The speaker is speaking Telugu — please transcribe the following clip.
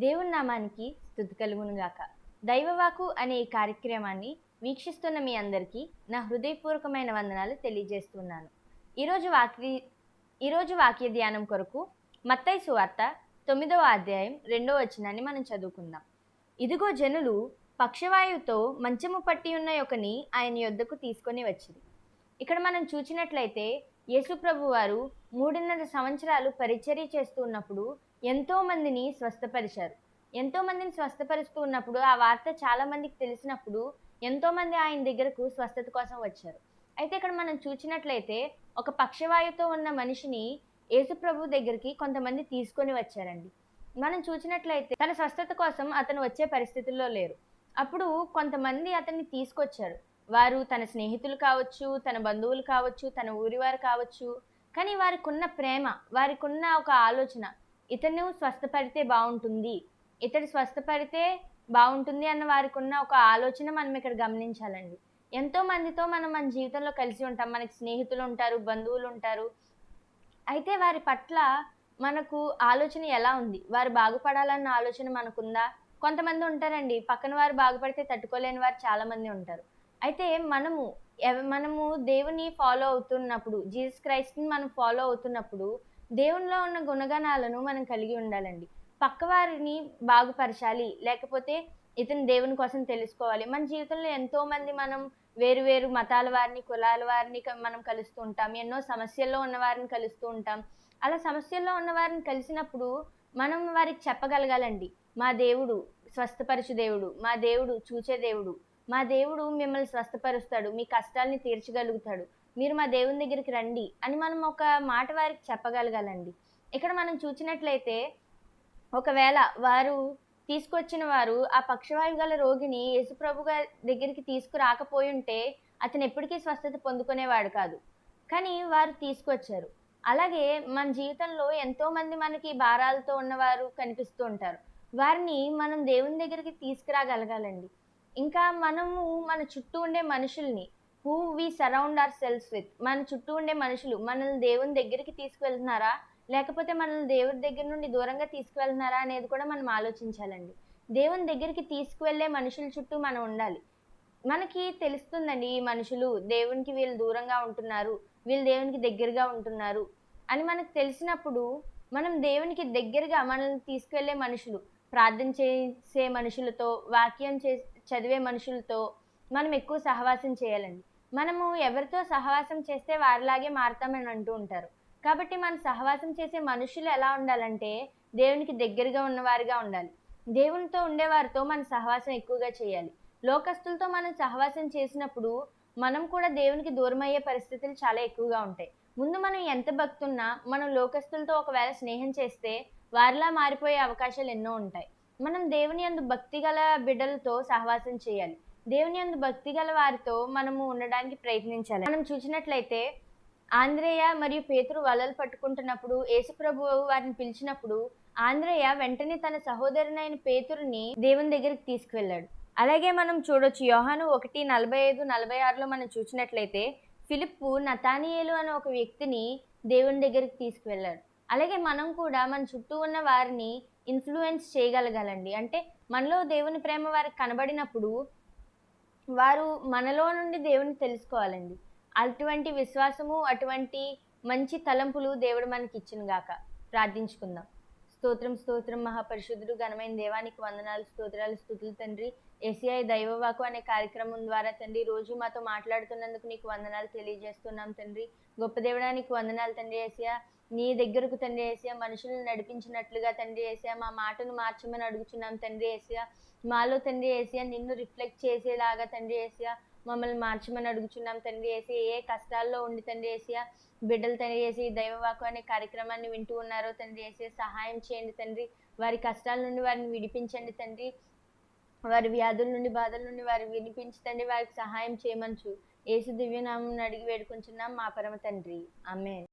దేవుని నామానికి స్తుతి కలుగునుగాక. దైవవాకు అనే ఈ కార్యక్రమాన్ని వీక్షిస్తున్న మీ అందరికీ నా హృదయపూర్వకమైన వందనాలు తెలియజేస్తున్నాను. ఈరోజు వాక్య ధ్యానం కొరకు మత్తయి సువార్త 9వ అధ్యాయం 2వ వచనాన్ని మనం చదువుకుందాం. ఇదిగో జనులు పక్షవాయువుతో మంచము పట్టి ఉన్న ఒకని ఆయన యొద్దకు తీసుకొని వచ్చిరి. ఇక్కడ మనం చూసినట్లయితే యేసు ప్రభు వారు 3.5 సంవత్సరాలు పరిచర్య చేస్తూ ఉన్నప్పుడు ఎంతో మందిని స్వస్థపరిచారు. ఎంతో మందిని స్వస్థపరుస్తూ ఉన్నప్పుడు ఆ వార్త చాలా మందికి తెలిసినప్పుడు ఎంతో మంది ఆయన దగ్గరకు స్వస్థత కోసం వచ్చారు. అయితే ఇక్కడ మనం చూసినట్లయితే ఒక పక్షవాయువుతో ఉన్న మనిషిని యేసు ప్రభు దగ్గరికి కొంతమంది తీసుకొని వచ్చారండి. మనం చూసినట్లయితే తన స్వస్థత కోసం అతను వచ్చే పరిస్థితుల్లో లేరు. అప్పుడు కొంతమంది అతన్ని తీసుకొచ్చారు. వారు తన స్నేహితులు కావచ్చు, తన బంధువులు కావచ్చు, తన ఊరివారు కావచ్చు. కానీ వారికున్న ప్రేమ, వారికున్న ఒక ఆలోచన, ఇతను స్వస్థపడితే బాగుంటుంది, ఇతడు స్వస్థపడితే బాగుంటుంది అన్న వారికున్న ఒక ఆలోచన మనం ఇక్కడ గమనించాలండి. ఎంతో మందితో మనం మన జీవితంలో కలిసి ఉంటాం. మనకి స్నేహితులు ఉంటారు, బంధువులు ఉంటారు. అయితే వారి పట్ల మనకు ఆలోచన ఎలా ఉంది? వారు బాగుపడాలన్న ఆలోచన మనకుందా? కొంతమంది ఉంటారండి, పక్కన వారు బాగుపడితే తట్టుకోలేని వారు చాలా మంది ఉంటారు. అయితే మనము దేవుని ఫాలో అవుతున్నప్పుడు, జీసస్ క్రైస్ట్ని మనం ఫాలో అవుతున్నప్పుడు దేవునిలో ఉన్న గుణగణాలను మనం కలిగి ఉండాలండి. పక్కవారిని బాగుపరచాలి, లేకపోతే ఇతను దేవుని కోసం తెలుసుకోవాలి. మన జీవితంలో ఎంతో మంది మనం వేరు వేరు మతాల వారిని, కులాల వారిని మనం కలుస్తూ ఉంటాం. ఎన్నో సమస్యల్లో ఉన్న వారిని కలుస్తూ ఉంటాం. అలా సమస్యల్లో ఉన్న వారిని కలిసినప్పుడు మనం వారికి చెప్పగలగాలండి, మా దేవుడు స్వస్థపరచు దేవుడు, మా దేవుడు చూచే దేవుడు, మా దేవుడు మిమ్మల్ని స్వస్థపరుస్తాడు, మీ కష్టాల్ని తీర్చగలుగుతాడు, మీరు మా దేవుని దగ్గరికి రండి అని మనం ఒక మాట వారికి చెప్పగలగాలండి. ఇక్కడ మనం చూసినట్లయితే ఒకవేళ వారు తీసుకొచ్చిన వారు ఆ పక్షవాయువు గల రోగిని యేసుప్రభు గారి దగ్గరికి తీసుకురాకపోయి ఉంటే అతను ఎప్పటికీ స్వస్థత పొందుకునేవాడు కాదు. కానీ వారు తీసుకొచ్చారు. అలాగే మన జీవితంలో ఎంతో మంది మనకి భారాలతో ఉన్నవారు కనిపిస్తూ ఉంటారు. వారిని మనం దేవుని దగ్గరికి తీసుకురాగలగాలండి. ఇంకా మనము మన చుట్టూ ఉండే మనుషుల్ని, who we surround ourselves with, మన చుట్టూ ఉండే మనుషులు మనల్ని దేవుని దగ్గరికి తీసుకువెళ్తున్నారా, లేకపోతే మనల్ని దేవుడి దగ్గర నుండి దూరంగా తీసుకువెళ్తున్నారా అనేది కూడా మనం ఆలోచించాలండి. దేవుని దగ్గరికి తీసుకువెళ్ళే మనుషుల చుట్టూ మనం ఉండాలి. మనకి తెలుస్తుందండి, ఈ మనుషులు దేవునికి వీళ్ళు దూరంగా ఉంటున్నారు, వీళ్ళు దేవునికి దగ్గరగా ఉంటున్నారు అని మనకు తెలిసినప్పుడు మనం దేవునికి దగ్గరగా మనల్ని తీసుకువెళ్ళే మనుషులు, ప్రార్థన చేసే మనుషులతో, వాక్యం చదివే మనుషులతో మనం ఎక్కువ సహవాసం చేయాలండి. మనము ఎవరితో సహవాసం చేస్తే వారిలాగే మారతామని అంటూ ఉంటారు. కాబట్టి మనం సహవాసం చేసే మనుషులు ఎలా ఉండాలంటే దేవునికి దగ్గరగా ఉన్నవారుగా ఉండాలి. దేవునితో ఉండేవారితో మన సహవాసం ఎక్కువగా చేయాలి. లోకస్తులతో మనం సహవాసం చేసినప్పుడు మనం కూడా దేవునికి దూరం అయ్యే పరిస్థితులు చాలా ఎక్కువగా ఉంటాయి. ముందు మనం ఎంత భక్తున్నా మనం లోకస్తులతో ఒకవేళ స్నేహం చేస్తే వారిలా మారిపోయే అవకాశాలు ఎన్నో ఉంటాయి. మనం దేవుని యందు భక్తి గల బిడ్డలతో సహవాసం చేయాలి. దేవుని యందు భక్తి గల వారితో మనము ఉండడానికి ప్రయత్నించాలి. మనం చూసినట్లయితే ఆంద్రేయ మరియు పేతురు వలలు పట్టుకుంటున్నప్పుడు యేసుప్రభు వారిని పిలిచినప్పుడు ఆంద్రేయ వెంటనే తన సహోదరునైన పేతురుని దేవుని దగ్గరికి తీసుకువెళ్ళాడు. అలాగే మనం చూడొచ్చు, యోహాను 1:45-46లో మనం చూసినట్లయితే ఫిలిప్పు నతానియేలు అనే ఒక వ్యక్తిని దేవుని దగ్గరికి తీసుకువెళ్ళాడు. అలాగే మనం కూడా మన చుట్టూ ఉన్న వారిని ఇన్ఫ్లుయెన్స్ చేయగలగాలండి. అంటే మనలో దేవుని ప్రేమ వారికి కనబడినప్పుడు వారు మనలో నుండి దేవుని తెలుసుకోవాలండి. అటువంటి విశ్వాసము, అటువంటి మంచి తలంపులు దేవుడు మనకి ఇచ్చిన గాక. ప్రార్థించుకుందాం. స్తోత్రం స్తోత్రం మహాపరిశుద్ధుడు ఘనమైన దేవానికి వందనాలు, స్తోత్రాలు, స్తుతులు తండ్రి. ఏసీఐ దైవవాకు అనే కార్యక్రమం ద్వారా తండ్రి రోజు మాతో మాట్లాడుతున్నందుకు నీకు వందనాలు తెలియజేస్తున్నాం తండ్రి. గొప్ప దేవుడానికి వందనాలు తండ్రి ఏసయ్య. నీ దగ్గరకు తండ్రి ఏసయ్య మనుషులను నడిపించినట్లుగా తండ్రి ఏసయ్య మా మాటను మార్చమని అడుగుచున్నాం తండ్రి ఏసయ్య. మాలో తండ్రి ఏసయ్య నిన్ను రిఫ్లెక్ట్ చేసేలాగా తండ్రి ఏసయ్య మమ్మల్ని మార్చమని అడుగుచున్నాం తండ్రి ఏసయ్య. ఏ కష్టాల్లో ఉండి తండ్రి ఏసయ్య బిడ్డలు తండ్రి ఏసి దైవవాకు అనే కార్యక్రమాన్ని వింటూ ఉన్నారో తండ్రి ఏసయ్య సహాయం చేయండి తండ్రి. వారి కష్టాల నుండి వారిని విడిపించండి తండ్రి. వారి వ్యాధుల నుండి, బాధల నుండి వారిని విడిపించి తండ్రి వారికి సహాయం చేయమని యేసు దివ్యనామం అడిగి వేడుకుంటున్నాం మా పరమ తండ్రి. ఆమేన్.